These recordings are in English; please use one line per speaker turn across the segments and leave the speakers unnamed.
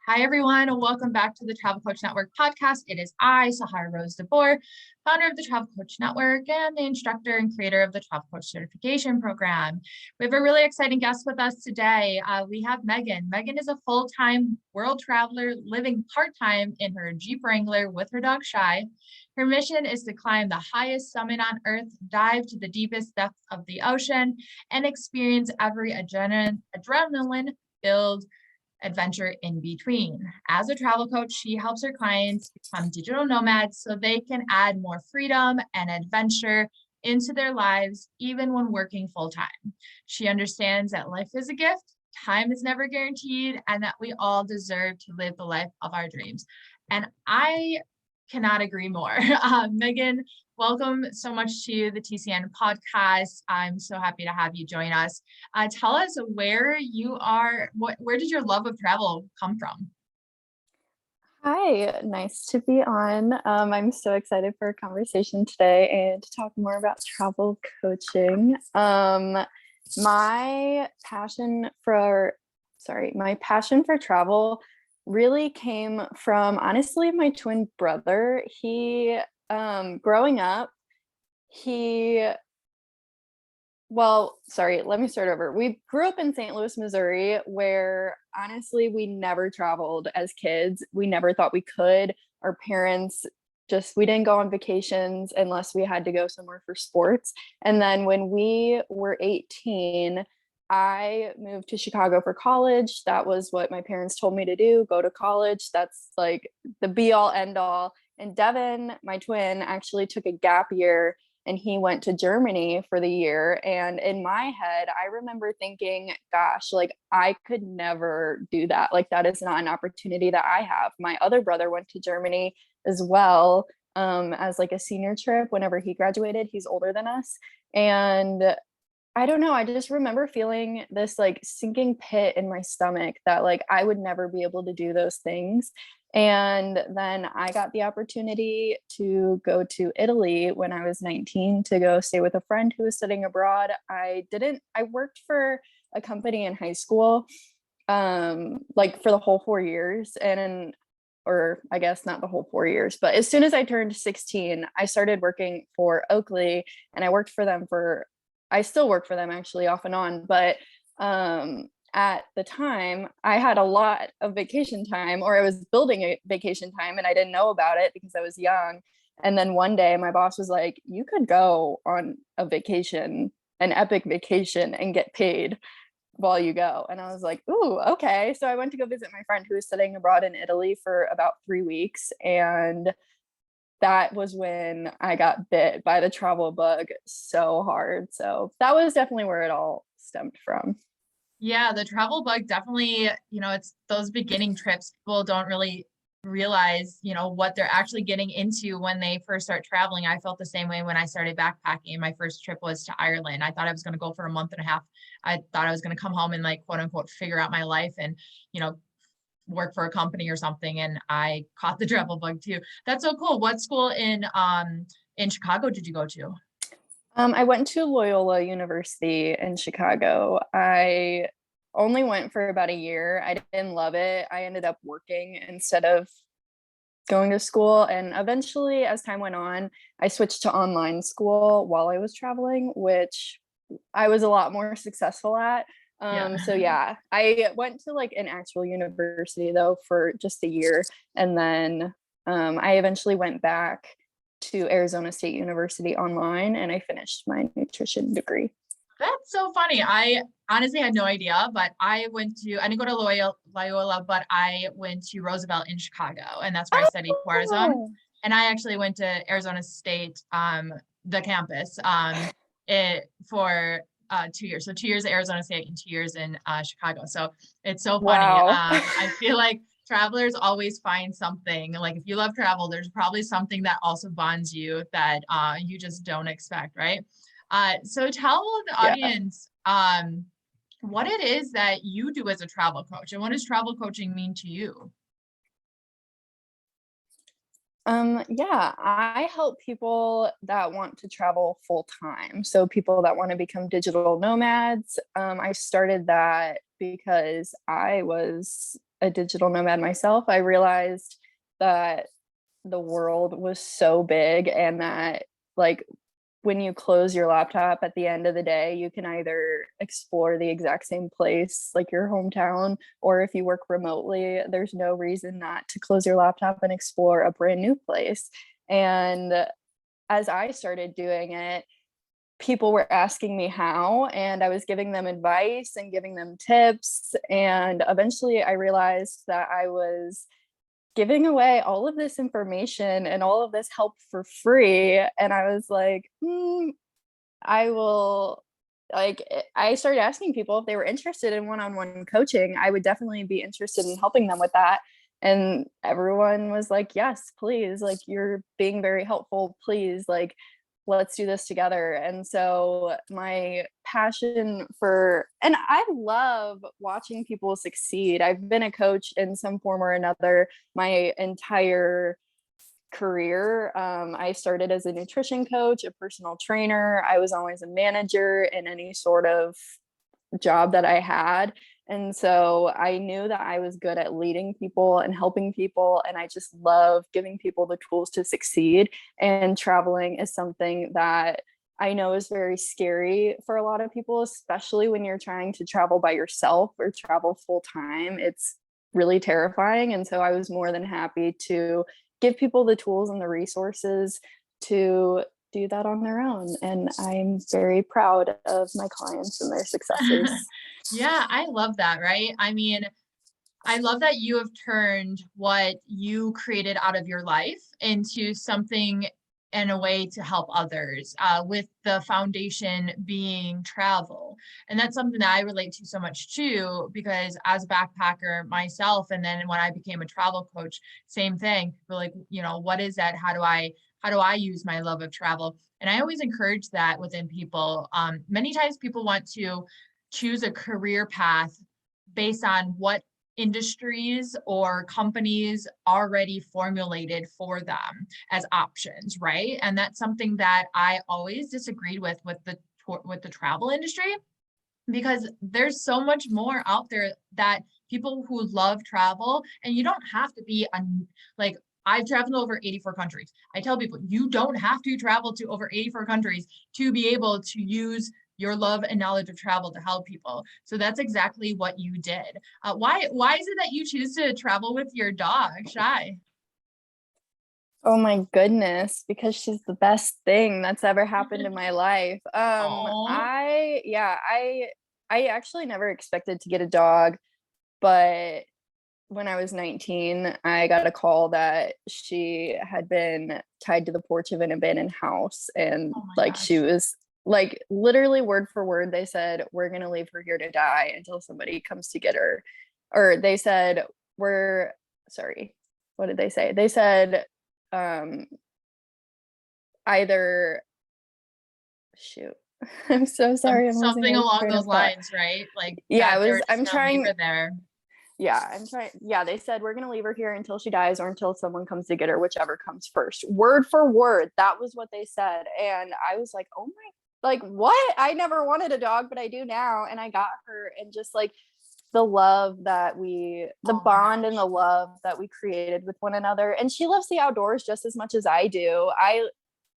Hi, everyone, and welcome back to the Travel Coach Network podcast. It is I, Sahara Rose DeBoer, founder of the Travel Coach Network and the instructor and creator of the Travel Coach Certification Program. We have a really exciting guest with us today. We have Megan. Megan is a full-time world traveler living part-time in her Jeep Wrangler with her dog Shy. Her mission is to climb the highest summit on Earth, dive to the deepest depths of the ocean, and experience every adrenaline-filled adventure in between. As a travel coach, she helps her clients become digital nomads so they can add more freedom and adventure into their lives, even when working full-time. She understands that life is a gift, time is never guaranteed, and that we all deserve to live the life of our dreams. And I cannot agree more. Megan, welcome so much to the TCN podcast. I'm so happy to have you join us. Tell us where you are, where did your love of travel come from?
Hi, nice to be on. I'm so excited for a conversation today and to talk more about travel coaching. My passion for travel really came from honestly my twin brother. Growing up, he let me start over. We grew up in St. Louis, Missouri, where honestly we never traveled as kids. We never thought we could. Our parents we didn't go on vacations unless we had to go somewhere for sports. And then when we were 18, I moved to Chicago for college. That was what my parents told me to do, go to college. That's like the be all end all. And Devin, my twin, actually took a gap year and he went to Germany for the year. And in my head, I remember thinking, gosh, like I could never do that. Like that is not an opportunity that I have. My other brother went to Germany as well, as like a senior trip whenever he graduated. He's older than us. And I don't know, I just remember feeling this like sinking pit in my stomach that like I would never be able to do those things. And then I got the opportunity to go to Italy when I was 19 to go stay with a friend who was studying abroad. I worked for a company in high school, like for the whole 4 years. Or I guess not the whole 4 years, but as soon as I turned 16, I started working for Oakley and I still work for them actually off and on, but at the time I had a lot of vacation time, or I was building a vacation time and I didn't know about it because I was young. And then one day my boss was like, you could go on a vacation, an epic vacation, and get paid while you go. And I was like, ooh, okay. So I went to go visit my friend who was studying abroad in Italy for about 3 weeks. And that was when I got bit by the travel bug so hard. So that was definitely where it all stemmed from.
Yeah, the travel bug definitely, it's those beginning trips. People don't really realize, what they're actually getting into when they first start traveling. I felt the same way when I started backpacking. My first trip was to Ireland. I thought I was going to go for a month and a half. I thought I was going to come home and like, quote unquote, figure out my life and, work for a company or something. And I caught the travel bug too. That's so cool. What school in Chicago did you go to?
I went to Loyola University in Chicago. I only went for about a year. I didn't love it. I ended up working instead of going to school. And eventually, as time went on, I switched to online school while I was traveling, which I was a lot more successful at.
Yeah.
So yeah, I went to like an actual university though for just a year. And then I eventually went back to Arizona State University online and I finished my nutrition degree.
That's so funny. I honestly had no idea, but I didn't go to Loyola, but I went to Roosevelt in Chicago, and that's where I studied tourism.
Oh,
And I actually went to Arizona State, the campus, for 2 years. So 2 years at Arizona State and 2 years in Chicago. So it's so funny.
wow.
I feel like travelers always find something. Like if you love travel, there's probably something that also bonds you that you just don't expect, right? So tell the
Yeah.
audience what it is that you do as a travel coach and what does travel coaching mean to you?
Yeah, I help people that want to travel full time. So people that want to become digital nomads. I started that because I was a digital nomad myself. I realized that the world was so big and that like when you close your laptop at the end of the day, you can either explore the exact same place, like your hometown, or if you work remotely, there's no reason not to close your laptop and explore a brand new place. And as I started doing it, people were asking me how, and I was giving them advice and giving them tips. And eventually I realized that I was giving away all of this information and all of this help for free. And I was like, I will I started asking people if they were interested in one-on-one coaching. I would definitely be interested in helping them with that. And everyone was like, yes, please. Like, you're being very helpful. Please, like, let's do this together. And so my passion for, and I love watching people succeed. I've been a coach in some form or another my entire career. I started as a nutrition coach, a personal trainer. I was always a manager in any sort of job that I had. And so I knew that I was good at leading people and helping people. And I just love giving people the tools to succeed. And traveling is something that I know is very scary for a lot of people, especially when you're trying to travel by yourself or travel full time. It's really terrifying. And so I was more than happy to give people the tools and the resources to do that on their own. And I'm very proud of my clients and their successes.
Yeah, I love that, right? I mean, I love that you have turned what you created out of your life into something in a way to help others, with the foundation being travel. And that's something that I relate to so much too, because as a backpacker myself, and then when I became a travel coach, same thing. We're like, what is that? How do I use my love of travel? And I always encourage that within people. Many times people want to choose a career path based on what industries or companies already formulated for them as options, right? And that's something that I always disagreed with the travel industry, because there's so much more out there that people who love travel, and you don't have to be like, I've traveled to over 84 countries. I tell people you don't have to travel to over 84 countries to be able to use your love and knowledge of travel to help people. So that's exactly what you did. Why is it that you choose to travel with your dog, Shy?
Oh my goodness, because she's the best thing that's ever happened in my life.
Oh,
I actually never expected to get a dog, but when I was 19, I got a call that she had been tied to the porch of an abandoned house. And
oh my
like she
gosh.
was like literally word for word, they said, we're going to leave her here to die until somebody comes to get her. Or they said, we're sorry, what did they say? They said, um, either, shoot, I'm so sorry, I'm losing
Something
my
along
train
those
of thought.
lines, right? Like
Yeah,
that they were just
I'm
gonna leave
trying,
her there.
yeah, I'm trying. Yeah, they said we're gonna leave her here until she dies or until someone comes to get her, whichever comes first. Word for word, that was what they said. And I was like, oh my, like what? I never wanted a dog, but I do now. And I got her, and just like the
Oh my
bond and
gosh.
the love that we created with one another. And she loves the outdoors just as much as I do. I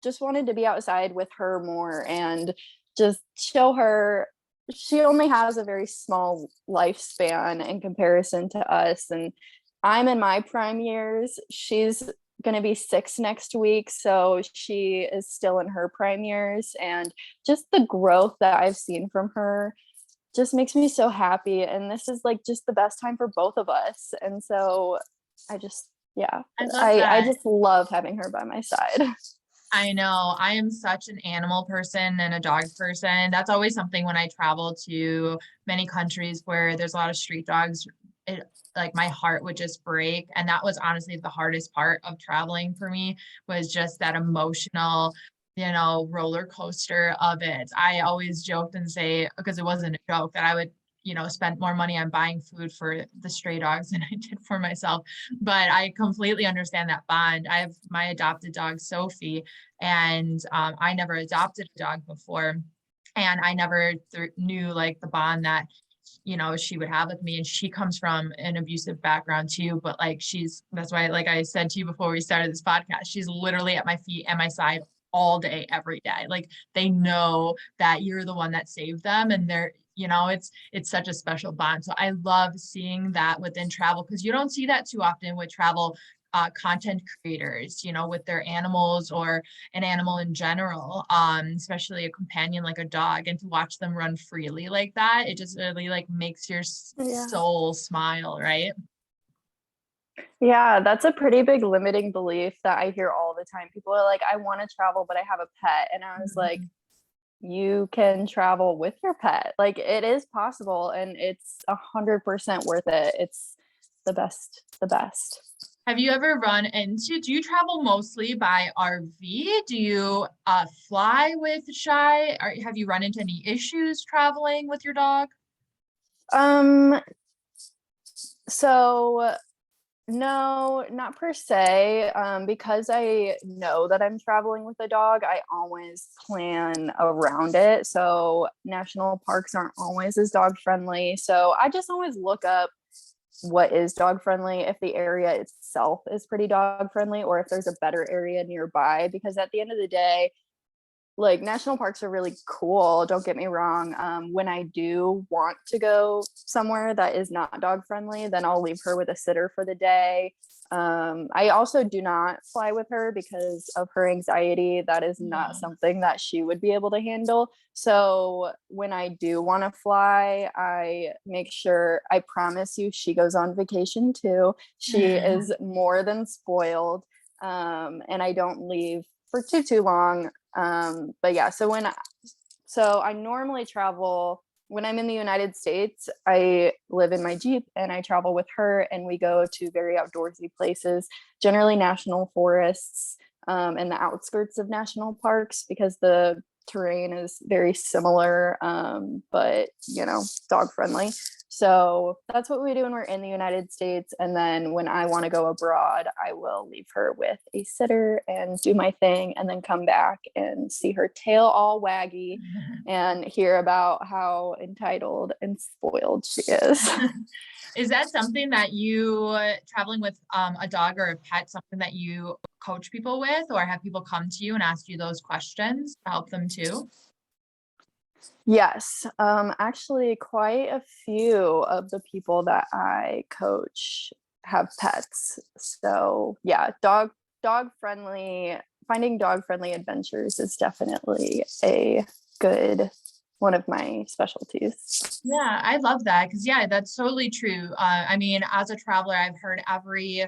just wanted to be outside with her more and just show her she only has a very small lifespan in comparison to us. And I'm in my prime years. She's going to be 6 next week. So she is still in her prime years. And just the growth that I've seen from her just makes me so happy. And this is like just the best time for both of us. And so I just, yeah,
I love
I
that.
just love having her by my side.
I know. I am such an animal person and a dog person. That's always something when I travel to many countries where there's a lot of street dogs. It, like my heart would just break. And that was honestly the hardest part of traveling for me, was just that emotional, roller coaster of it. I always joked and say, because it wasn't a joke, that I would spent more money on buying food for the stray dogs than I did for myself. But I completely understand that bond. I have my adopted dog, Sophie, and I never adopted a dog before. And I never knew like the bond that she would have with me. And she comes from an abusive background too, but like that's why, like I said to you before we started this podcast, she's literally at my feet and my side all day, every day. Like they know that you're the one that saved them, and it's such a special bond. So I love seeing that within travel, because you don't see that too often with travel content creators, with their animals or an animal in general, especially a companion like a dog, and to watch them run freely like that, it just really like makes your soul smile, right?
Yeah, that's a pretty big limiting belief that I hear all the time. People are like, I want to travel, but I have a pet. And I was like, you can travel with your pet. Like it is possible, and it's 100% worth it. It's the best, the best.
Have you ever do you travel mostly by RV? Do you fly with Shy? Have you run into any issues traveling with your dog?
So no, not per se. Because I know that I'm traveling with a dog, I always plan around it. So national parks aren't always as dog friendly. So I just always look up what is dog friendly, if the area itself is pretty dog friendly, or if there's a better area nearby. Because at the end of the day, like national parks are really cool, don't get me wrong. When I do want to go somewhere that is not dog friendly, then I'll leave her with a sitter for the day. I also do not fly with her because of her anxiety. That is not something that she would be able to handle. So when I do want to fly, I make sure, I promise you, she goes on vacation too. She is more than spoiled. And I don't leave for too long. But yeah, so I normally travel when I'm in the United States. I live in my Jeep and I travel with her, and we go to very outdoorsy places, generally national forests, and the outskirts of national parks, because the terrain is very similar, but dog friendly. So that's what we do when we're in the United States. And then when I want to go abroad, I will leave her with a sitter and do my thing, and then come back and see her tail all waggy and hear about how entitled and spoiled she is.
Is that something that you, traveling with a dog or a pet, something that you coach people with, or have people come to you and ask you those questions to help them too?
Yes, actually, quite a few of the people that I coach have pets. So yeah, dog friendly, finding dog friendly adventures is definitely a good one of my specialties.
Yeah, I love that, because yeah, that's totally true. I mean, as a traveler, I've heard every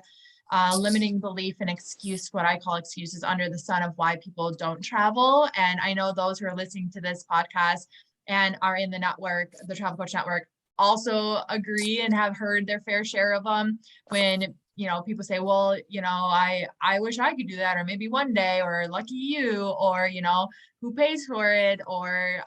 limiting belief and excuse, what I call excuses under the sun, of why people don't travel. And I know those who are listening to this podcast and are in the network, the Travel Coach Network, also agree and have heard their fair share of them. When people say, well, I wish I could do that, or maybe one day, or lucky you, or who pays for it, or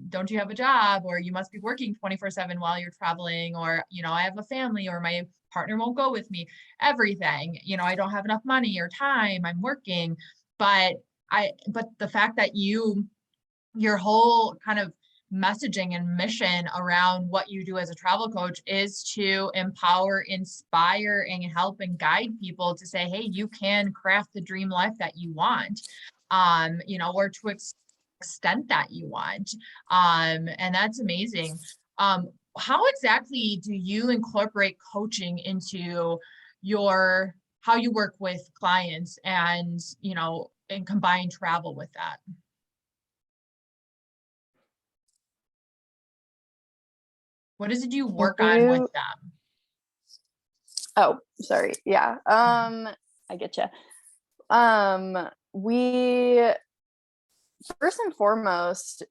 don't you have a job, or you must be working 24/7 while you're traveling, or I have a family, or my partner won't go with me, everything, I don't have enough money or time, I'm working. But the fact that your whole kind of messaging and mission around what you do as a travel coach is to empower, inspire, and help and guide people to say, hey, you can craft the dream life that you want, or to extent that you want. And that's amazing. How exactly do you incorporate coaching into how you work with clients, and combine travel with that? What is it you work on with them?
Oh, sorry. Yeah. I get you. We first and foremost,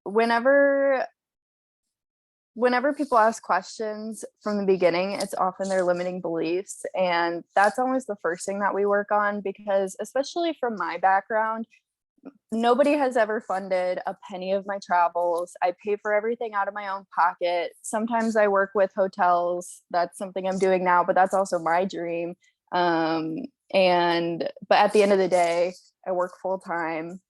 whenever people ask questions from the beginning, it's often their limiting beliefs, and that's always the first thing that we work on, because especially from my background, Nobody has ever funded a penny of my travels. I pay for everything out of my own pocket. Sometimes I work with hotels. That's something I'm doing now, but that's also my dream. Um, but at the end of the day, I work full time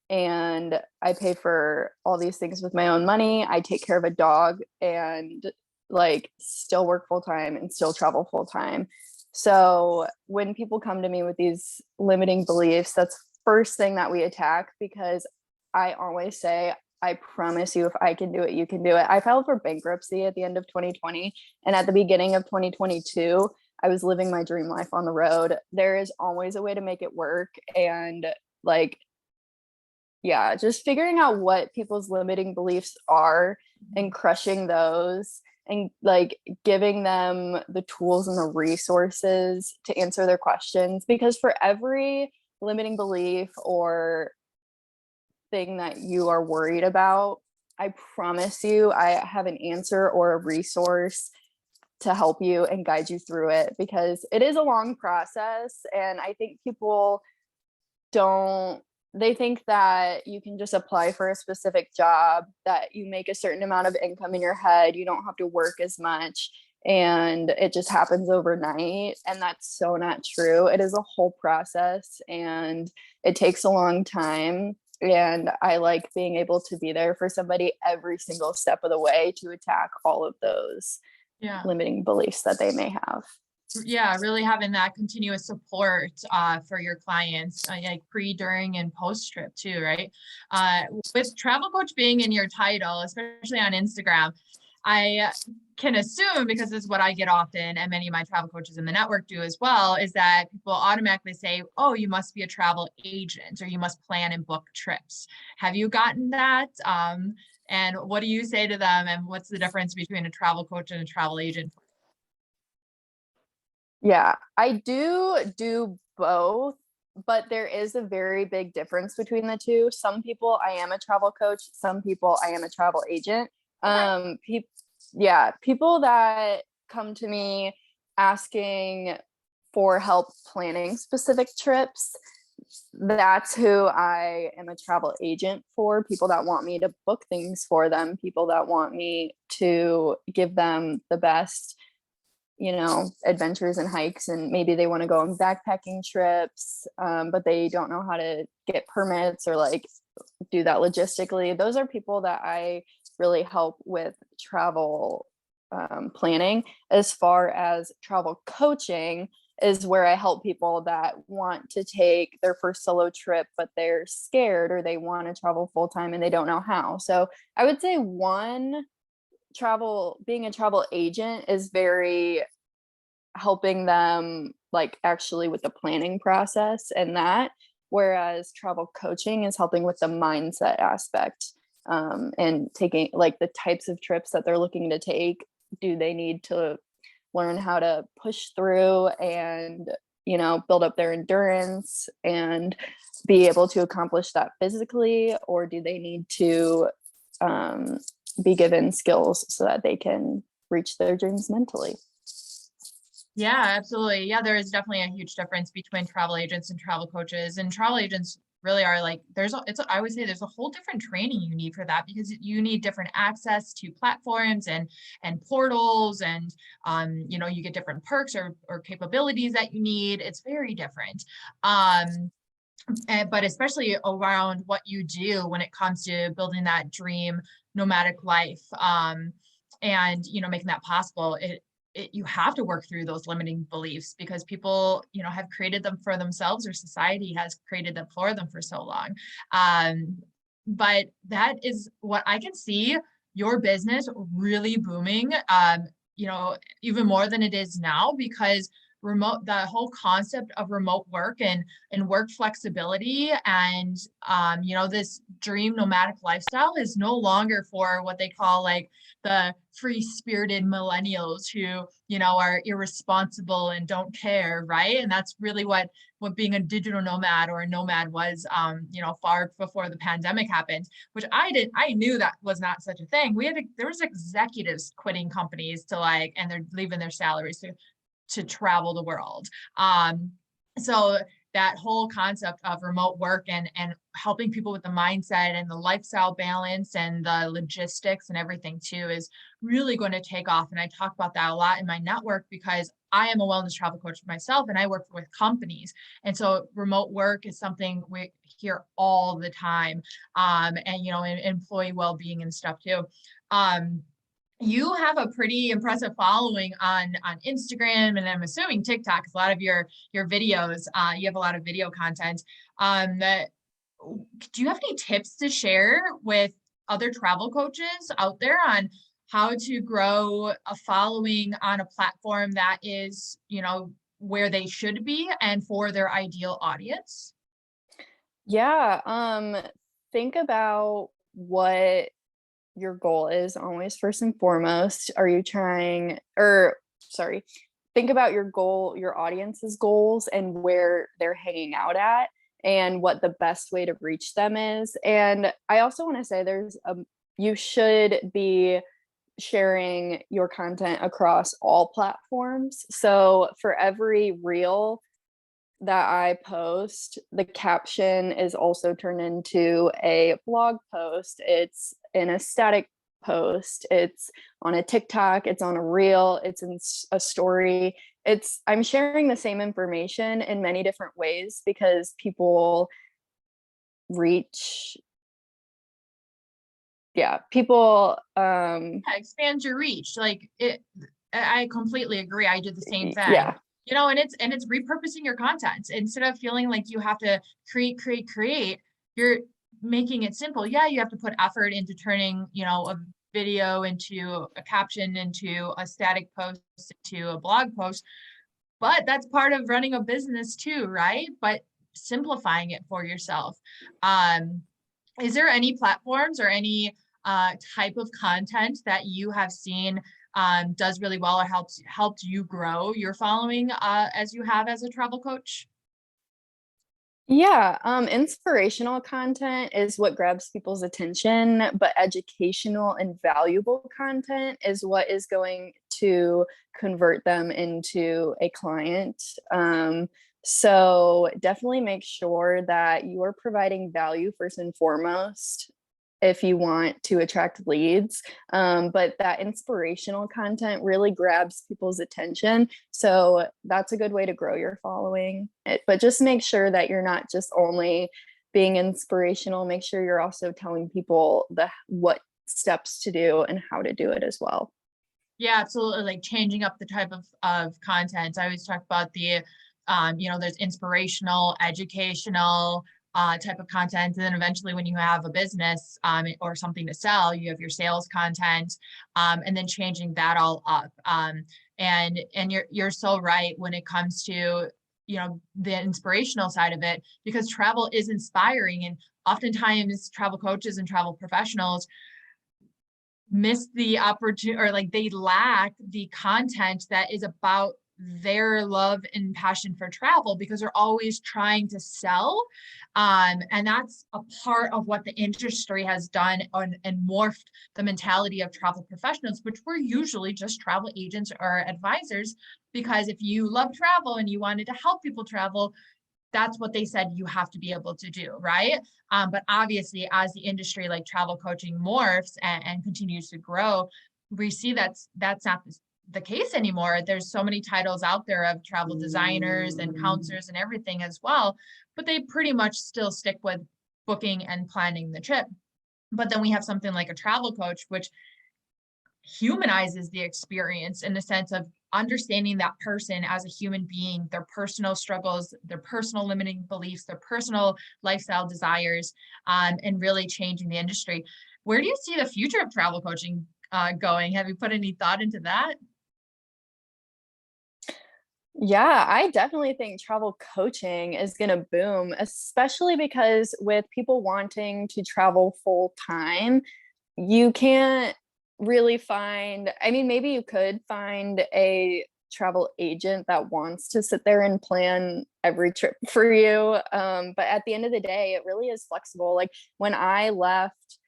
and I pay for all these things with my own money. I take care of a dog and like still work full time and still travel full time. So when people come to me with these limiting beliefs, that's first thing that we attack, because I always say, I promise you, if I can do it, you can do it. I filed for bankruptcy at the end of 2020. And at the beginning of 2022, I was living my dream life on the road. There is always a way to make it work. And like, yeah, just figuring out what people's limiting beliefs are and crushing those and like giving them the tools and the resources to answer their questions. Because for every limiting belief or thing that you are worried about, I promise you, I have an answer or a resource to help you and guide you through it, because it is a long process. And I think people don't, they think that you can just apply for a specific job, that you make a certain amount of income in your head, you don't have to work as much, and it just happens overnight. And that's so not true. It is a whole process and it takes a long time. And I like being able to be there for somebody every single step of the way to attack all of those
Yeah.
limiting beliefs that they may have.
Yeah, really having that continuous support for your clients, like pre, during, and post trip too, right? With travel coach being in your title, especially on Instagram, I can assume, because this is what I get often, and many of my travel coaches in the network do as well, is that people automatically say, oh, you must be a travel agent, or you must plan and book trips. Have you gotten that? And what do you say to them? And what's the difference between a travel coach and a travel agent?
Yeah, I do both, but there is a very big difference between the two. Some people I am a travel coach, some people I am a travel agent.
Okay.
People that come to me asking for help planning specific trips, that's who I am a travel agent for. People that want me to book things for them, people that want me to give them the best, adventures and hikes, and maybe they want to go on backpacking trips, but they don't know how to get permits or like do that logistically. Those are people that I really help with travel planning. As far as travel coaching is where I help people that want to take their first solo trip, but they're scared or they want to travel full time and they don't know how. So I would say being a travel agent is very helping them like actually with the planning process and that, whereas travel coaching is helping with the mindset aspect, and taking like the types of trips that they're looking to take. Do they need to learn how to push through and build up their endurance and be able to accomplish that physically, or do they need to be given skills so that they can reach their dreams mentally?
Yeah, absolutely. Yeah, there is definitely a huge difference between travel agents and travel coaches. And travel agents really are like, I would say there's a whole different training you need for that, because you need different access to platforms and portals, and you get different perks or capabilities that you need. It's very different. But especially around what you do when it comes to building that dream nomadic life, and making that possible. You have to work through those limiting beliefs, because people have created them for themselves, or society has created them for them for so long. But that is what I can see your business really booming, even more than it is now, because the whole concept of remote work and work flexibility, and this dream nomadic lifestyle is no longer for what they call like the free-spirited millennials who are irresponsible and don't care, right? And that's really what being a digital nomad or a nomad was, far before the pandemic happened, which I knew that was not such a thing. There was executives quitting companies and they're leaving their salaries to travel the world. So that whole concept of remote work and helping people with the mindset and the lifestyle balance and the logistics and everything too is really going to take off. And I talk about that a lot in my network because I am a wellness travel coach myself and I work with companies. And so remote work is something we hear all the time. And, you know, employee well-being and stuff too. You have a pretty impressive following on Instagram, and I'm assuming TikTok, 'cause a lot of your videos, you have a lot of video content. That do you have any tips to share with other travel coaches out there on how to grow a following on a platform that is, you know, where they should be and for their ideal audience?
Yeah, think about what your goal is always first and foremost. Are you trying or sorry, think about your goal, your audience's goals and where they're hanging out at and what the best way to reach them is. And I also want to say you should be sharing your content across all platforms. So for every reel that I post, the caption is also turned into a blog post. It's in a static post. It's on a TikTok. It's on a reel. It's in a story. I'm sharing the same information in many different ways because people reach, yeah, people,
Yeah, expand your reach. Like it, I completely agree. I did the same thing.
yeah,
You know, and it's repurposing your content instead of feeling like you have to create. You're making it simple. Yeah, you have to put effort into turning, you know, a video into a caption, into a static post, into a blog post. But that's part of running a business too, right? But simplifying it for yourself. Um, is there any platforms or any type of content that you have seen does really well or helped you grow your following as you have as a travel coach?
yeah. Inspirational content is what grabs people's attention, but educational and valuable content is what is going to convert them into a client. So definitely make sure that you are providing value first and foremost if you want to attract leads. But that inspirational content really grabs people's attention. So that's a good way to grow your following. But just make sure that you're not just only being inspirational, make sure you're also telling people what steps to do and how to do it as well.
Yeah, absolutely. Like changing up the type of content. I always talk about the, you know, there's inspirational, educational type of content, and then eventually, when you have a business or something to sell, you have your sales content, and then changing that all up. And you're so right when it comes to, you know, the inspirational side of it, because travel is inspiring, and oftentimes travel coaches and travel professionals miss the opportunity, or like they lack the content that is about their love and passion for travel because they're always trying to sell. And that's a part of what the industry has done and morphed the mentality of travel professionals, which were usually just travel agents or advisors. Because if you love travel and you wanted to help people travel, that's what they said you have to be able to do, right? But obviously, as the industry like travel coaching morphs and continues to grow, we see that's not the case anymore. There's so many titles out there of travel designers and counselors and everything as well, but they pretty much still stick with booking and planning the trip. But then we have something like a travel coach, which humanizes the experience in the sense of understanding that person as a human being, their personal struggles, their personal limiting beliefs, their personal lifestyle desires, and really changing the industry. Where do you see the future of travel coaching going? Have you put any thought into that?
Yeah, I definitely think travel coaching is going to boom, especially because with people wanting to travel full time, you can't really find, I mean, maybe you could find a travel agent that wants to sit there and plan every trip for you. But at the end of the day, it really is flexible. Like when I left,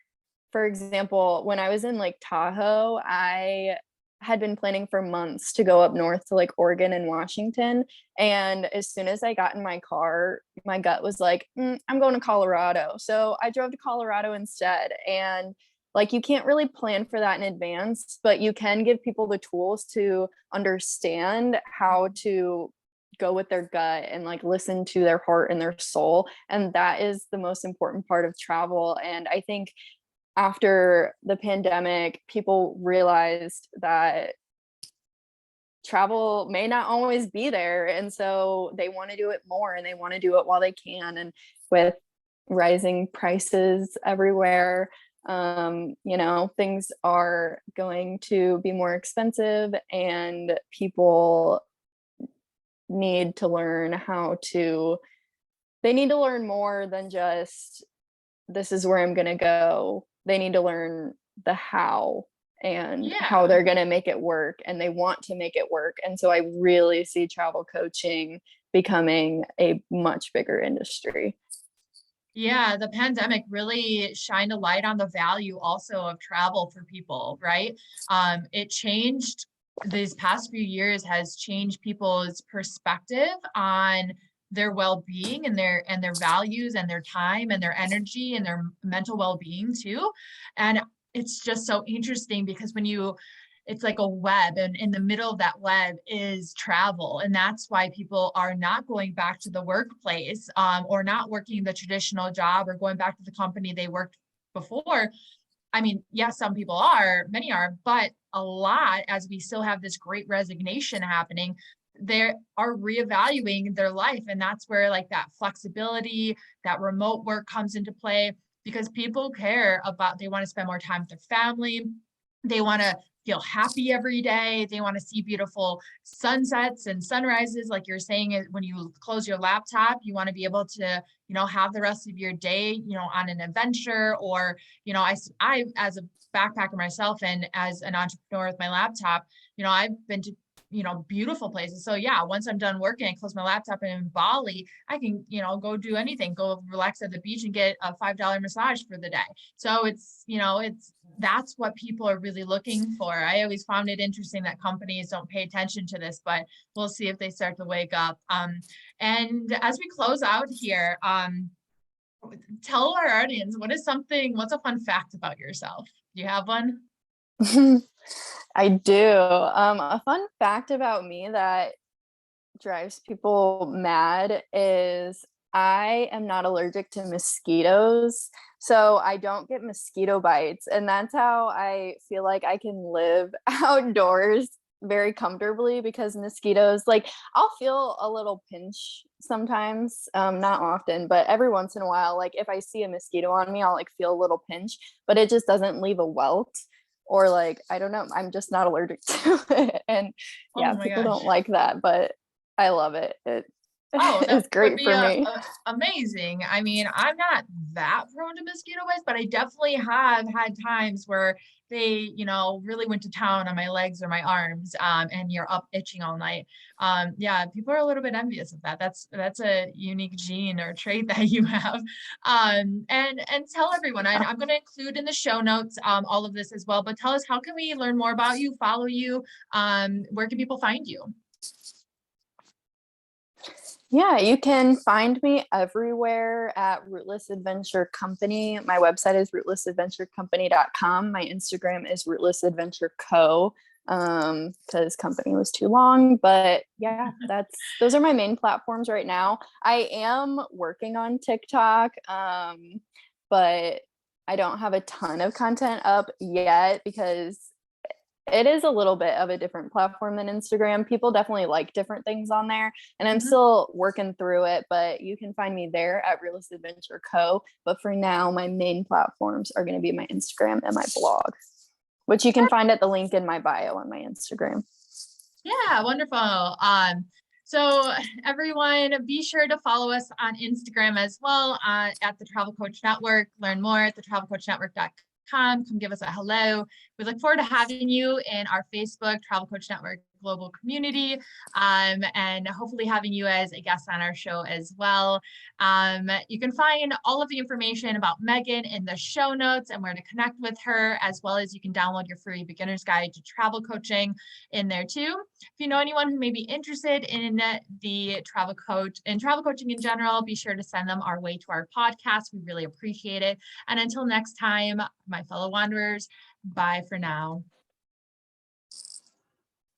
for example, when I was in Lake Tahoe, I had been planning for months to go up north to like Oregon and Washington. And as soon as I got in my car, my gut was like, I'm going to Colorado. So I drove to Colorado instead. And like, you can't really plan for that in advance, but you can give people the tools to understand how to go with their gut and like listen to their heart and their soul. And that is the most important part of travel. And I think after the pandemic, people realized that travel may not always be there. And so they want to do it more and they want to do it while they can. And with rising prices everywhere, things are going to be more expensive, and people need to learn they need to learn more than just, this is where I'm going to go. They need to learn the how and how they're going to make it work, and they want to make it work. And so I really see travel coaching becoming a much bigger industry.
Yeah, the pandemic really shined a light on the value also of travel for people, right? It changed, these past few years has changed people's perspective on their well-being and their values and their time and their energy and their mental well-being too. And it's just so interesting because it's like a web, and in the middle of that web is travel. And that's why people are not going back to the workplace, or not working the traditional job or going back to the company they worked before. I mean, yes, some people are, many are, but a lot, as we still have this great resignation happening, they are reevaluating their life. And that's where like that flexibility, that remote work comes into play, because people care about, they want to spend more time with their family. They want to feel happy every day. They want to see beautiful sunsets and sunrises. Like you're saying, when you close your laptop, you want to be able to, have the rest of your day, on an adventure. Or, I, as a backpacker myself and as an entrepreneur with my laptop, I've been to, beautiful places. So yeah, once I'm done working, I close my laptop, and in Bali, I can, go do anything, go relax at the beach and get a $5 massage for the day. So that's what people are really looking for. I always found it interesting that companies don't pay attention to this, but we'll see if they start to wake up. And as we close out here, tell our audience, what's a fun fact about yourself? Do you have one?
I do. A fun fact about me that drives people mad is I am not allergic to mosquitoes. So I don't get mosquito bites. And that's how I feel like I can live outdoors very comfortably, because mosquitoes, like, I'll feel a little pinch sometimes, not often, but every once in a while, like if I see a mosquito on me, I'll like feel a little pinch, but it just doesn't leave a welt. Or like, I don't know, I'm just not allergic to it. And yeah,
Oh my
people
gosh.
don't like that, but I love it.
Oh, that
It's
would
great
be
for me.
amazing. I mean, I'm not that prone to mosquito bites, but I definitely have had times where they, really went to town on my legs or my arms, and you're up itching all night. Yeah, people are a little bit envious of that. That's a unique gene or trait that you have. And tell everyone, I'm going to include in the show notes, all of this as well. But tell us, how can we learn more about you, follow you? Where can people find you?
Yeah, you can find me everywhere at Rootless Adventure Company. My website is rootlessadventurecompany.com. My Instagram is Rootless Adventure Co. Because company was too long. But yeah, those are my main platforms right now. I am working on TikTok, but I don't have a ton of content up yet because it is a little bit of a different platform than Instagram. People definitely like different things on there, and I'm still working through it, but you can find me there at Rootless Adventure Co. But for now, my main platforms are going to be my Instagram and my blog, which you can find at the link in my bio on my Instagram.
Yeah, wonderful. So everyone, be sure to follow us on Instagram as well, at the Travel Coach Network. Learn more at thetravelcoachnetwork.com. Come give us a hello. We look forward to having you in our Facebook Travel Coach Network global community, and hopefully having you as a guest on our show as well. You can find all of the information about Megan in the show notes and where to connect with her, as well as you can download your free beginner's guide to travel coaching in there too. If you know anyone who may be interested in the travel coaching in general, be sure to send them our way to our podcast. We really appreciate it. And until next time, my fellow wanderers, bye for now.